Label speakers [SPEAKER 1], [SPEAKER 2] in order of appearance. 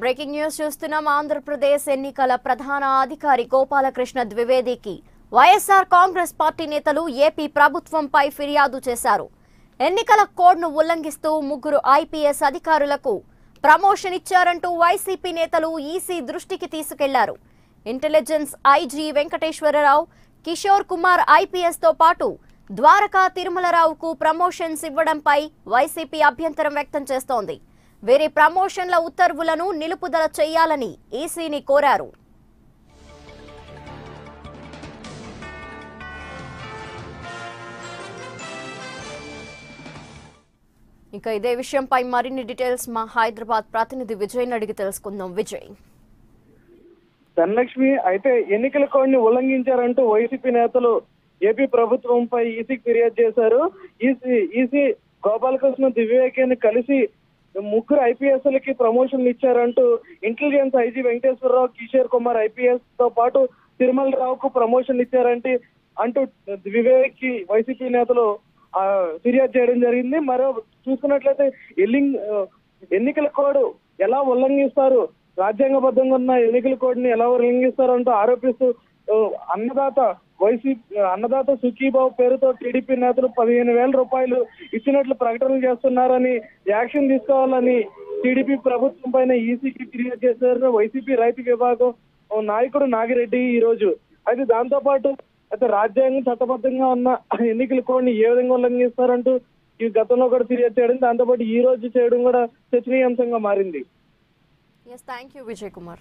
[SPEAKER 1] Breaking news చూస్తున్నాం. ఆంధ్రప్రదేశ్ ఎన్నికల ప్రధాన అధికారి గోపాలకృష్ణ ద్వివేదికి వైఎస్ఆర్ కాంగ్రెస్ పార్టీ నేతలు ఏపీ ప్రభుత్వంపై ఫిర్యాదు చేశారు. ఎన్నికల కోడ్ను ఉల్లంఘిస్తూ 3 ఐపీఎస్ అధికారులకు ప్రమోషన్ ఇచ్చారంటూ వైసీపీ నేతలు ఈసీ దృష్టికి తీసుకెళ్లారు. Intelligence IG Venkateswararao, Kishore Kumar IPS తో పాటు ద్వారకా తిరుమలరావుకు ప్రమోషన్స్ ఇవ్వడంపై వైసీపీ అభ్యంతరం వ్యక్తం చేస్తోంది. వీరి ప్రమోషన్ల ఉత్తర్వులను నిలుపుదల చేయాలని ఈసీని కోరారు. ఇక ఇదే విషయంపై మరిన్ని డీటెయిల్స్ మా హైదరాబాద్ ప్రతినిధి విజయ్ అడిగి తెలుసుకుందాం. విజయ్.
[SPEAKER 2] ధనలక్ష్మి, అయితే ఎన్నికల కోడ్ని ఉల్లంఘించారంటూ వైసీపీ నేతలు ఏపీ ప్రభుత్వంపై ఈసీకి ఫిర్యాదు చేశారు. ఈసీ గోపాలకృష్ణ ద్వివేదిని కలిసి 3 ఐపీఎస్లకి ప్రమోషన్లు ఇచ్చారంటూ intelligence IG Venkateswararao, Kishore Kumar IPS తో పాటు తిరుమలరావుకు ప్రమోషన్లు ఇచ్చారంటే అంటూ ద్వివేదికి వైసీపీ నేతలు ఫిర్యాదు చేయడం జరిగింది. మరో చూసుకున్నట్లయితే ఎన్నికల కోడ్ ఎలా ఉల్లంఘిస్తారు, రాజ్యాంగబద్ధంగా ఉన్న ఎన్నికల కోడ్ ని ఎలా ఉల్లంఘిస్తారు అంటూ ఆరోపిస్తూ అన్నదాత సుఖీబాబు పేరుతో టీడీపీ నేతలు 15,000 రూపాయలు ఇచ్చినట్లు ప్రకటనలు చేస్తున్నారని, యాక్షన్ తీసుకోవాలని టీడీపీ ప్రభుత్వం పైన ఈసీకి ఫిర్యాదు చేశారు వైసీపీ రైతు విభాగం నాయకుడు నాగిరెడ్డి ఈ రోజు. అయితే దాంతో పాటు అయితే రాజ్యాంగం చట్టబద్ధంగా ఉన్న ఎన్నికల కోడ్ ని ఏ విధంగా ఉల్లంఘిస్తారంటూ ఈ గతంలో కూడా ఫిర్యాదు చేయడం, దాంతో పాటు ఈ రోజు చేయడం కూడా చర్చనీయాంశంగా మారింది.
[SPEAKER 1] Thank you Vijay Kumar.